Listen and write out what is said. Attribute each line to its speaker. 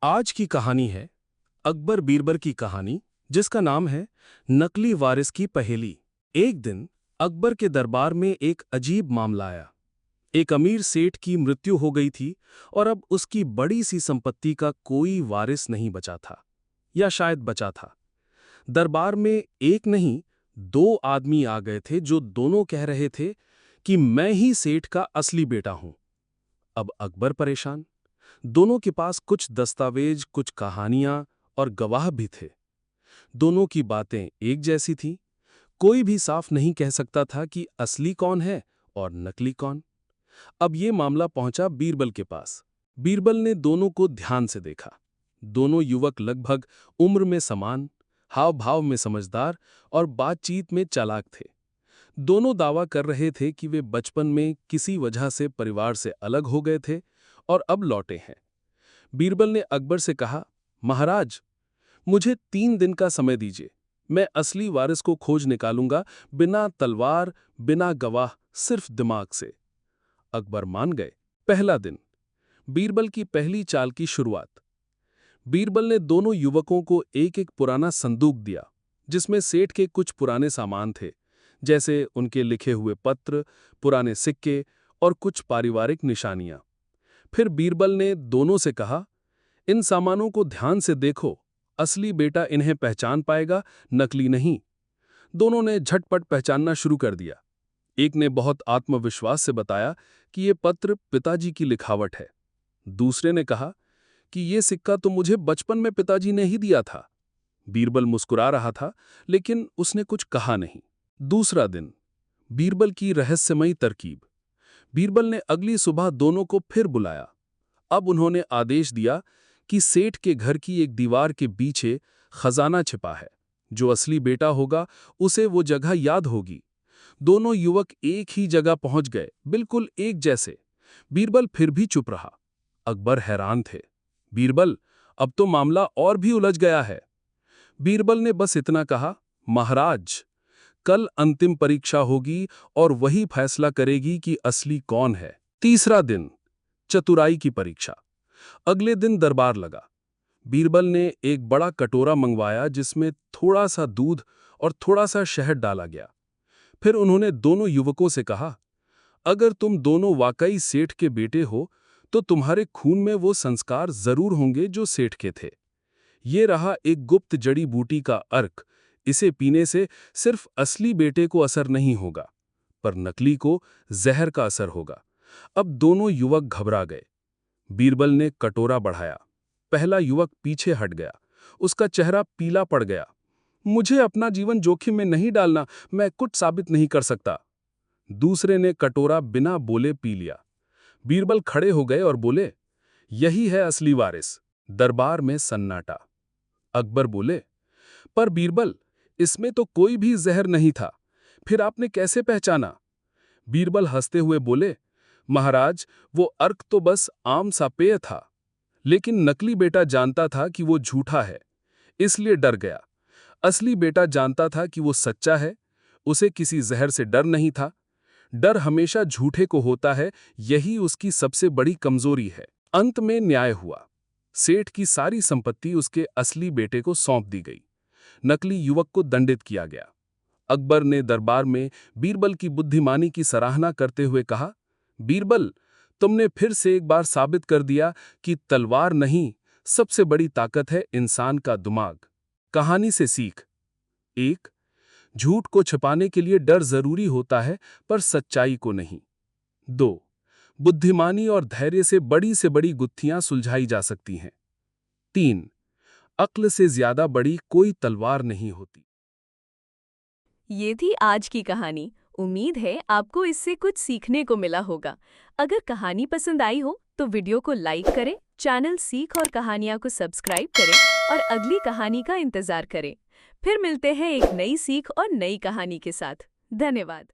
Speaker 1: आज की कहानी है अकबर बीरबल की कहानी, जिसका नाम है नकली वारिस की पहेली। एक दिन अकबर के दरबार में एक अजीब मामला आया। एक अमीर सेठ की मृत्यु हो गई थी और अब उसकी बड़ी सी संपत्ति का कोई वारिस नहीं बचा था, या शायद बचा था। दरबार में एक नहीं, दो आदमी आ गए थे जो दोनों कह रहे थे कि मैं ही सेठ का असली बेटा हूं। अब अकबर परेशान। दोनों के पास कुछ दस्तावेज, कुछ कहानियां और गवाह भी थे। दोनों की बातें एक जैसी थीं। कोई भी साफ नहीं कह सकता था कि असली कौन है और नकली कौन। अब ये मामला पहुंचा बीरबल के पास। बीरबल ने दोनों को ध्यान से देखा। दोनों युवक लगभग उम्र में समान, हाव भाव में समझदार और बातचीत में चालाक थे। दोनों दावा कर रहे थे कि वे बचपन में किसी वजह से परिवार से अलग हो गए थे और अब लौटे हैं। बीरबल ने अकबर से कहा, महाराज, मुझे 3 दिन का समय दीजिए। मैं असली वारिस को खोज निकालूंगा, बिना तलवार, बिना गवाह, सिर्फ दिमाग से। अकबर मान गए। पहला दिन, बीरबल की पहली चाल की शुरुआत। बीरबल ने दोनों युवकों को एक एक पुराना संदूक दिया, जिसमें सेठ के कुछ पुराने सामान थे, जैसे उनके लिखे हुए पत्र, पुराने सिक्के और कुछ पारिवारिक निशानियां। फिर बीरबल ने दोनों से कहा, इन सामानों को ध्यान से देखो, असली बेटा इन्हें पहचान पाएगा, नकली नहीं। दोनों ने झटपट पहचानना शुरू कर दिया। एक ने बहुत आत्मविश्वास से बताया कि ये पत्र पिताजी की लिखावट है। दूसरे ने कहा कि ये सिक्का तो मुझे बचपन में पिताजी ने ही दिया था। बीरबल मुस्कुरा रहा था, लेकिन उसने कुछ कहा नहीं। दूसरा दिन, बीरबल की रहस्यमयी तरकीब। बीरबल ने अगली सुबह दोनों को फिर बुलाया। अब उन्होंने आदेश दिया कि सेठ के घर की एक दीवार के पीछे खजाना छिपा है। जो असली बेटा होगा उसे वो जगह याद होगी। दोनों युवक एक ही जगह पहुंच गए, बिल्कुल एक जैसे। बीरबल फिर भी चुप रहा। अकबर हैरान थे। बीरबल, अब तो मामला और भी उलझ गया है। बीरबल ने बस इतना कहा, महाराज, कल अंतिम परीक्षा होगी और वही फैसला करेगी कि असली कौन है। तीसरा दिन, चतुराई की परीक्षा। अगले दिन दरबार लगा। बीरबल ने एक बड़ा कटोरा मंगवाया, जिसमें थोड़ा सा दूध और थोड़ा सा शहद डाला गया। फिर उन्होंने दोनों युवकों से कहा, अगर तुम दोनों वाकई सेठ के बेटे हो तो तुम्हारे खून में वो संस्कार जरूर होंगे जो सेठ के थे। ये रहा एक गुप्त जड़ी बूटी का अर्क। इसे पीने से सिर्फ असली बेटे को असर नहीं होगा, पर नकली को जहर का असर होगा। अब दोनों युवक घबरा गए। बीरबल ने कटोरा बढ़ाया। पहला युवक पीछे हट गया। उसका चेहरा पीला पड़ गया। मुझे अपना जीवन जोखिम में नहीं डालना, मैं कुछ साबित नहीं कर सकता। दूसरे ने कटोरा बिना बोले पी लिया। बीरबल खड़े हो गए और बोले, यही है असली वारिस। दरबार में सन्नाटा। अकबर बोले, पर बीरबल, इसमें तो कोई भी जहर नहीं था, फिर आपने कैसे पहचाना? बीरबल हंसते हुए बोले, महाराज, वो अर्क तो बस आम सा पेय था, लेकिन नकली बेटा जानता था कि वो झूठा है, इसलिए डर गया। असली बेटा जानता था कि वो सच्चा है, उसे किसी जहर से डर नहीं था। डर हमेशा झूठे को होता है, यही उसकी सबसे बड़ी कमजोरी है। अंत में न्याय हुआ। सेठ की सारी संपत्ति उसके असली बेटे को सौंप दी गई। नकली युवक को दंडित किया गया। अकबर ने दरबार में बीरबल की बुद्धिमानी की सराहना करते हुए कहा, बीरबल, तुमने फिर से एक बार साबित कर दिया कि तलवार नहीं, सबसे बड़ी ताकत है इंसान का दिमाग। कहानी से सीख। 1. झूठ को छिपाने के लिए डर जरूरी होता है, पर सच्चाई को नहीं। 2. बुद्धिमानी और धैर्य से बड़ी गुत्थियां सुलझाई जा सकती हैं। 3. अक्ल से ज्यादा बड़ी कोई तलवार नहीं होती।
Speaker 2: ये थी आज की कहानी। उम्मीद है आपको इससे कुछ सीखने को मिला होगा। अगर कहानी पसंद आई हो तो वीडियो को लाइक करें, चैनल सीख और कहानियाँ को सब्सक्राइब करें और अगली कहानी का इंतजार करें। फिर मिलते हैं एक नई सीख और नई कहानी के साथ। धन्यवाद।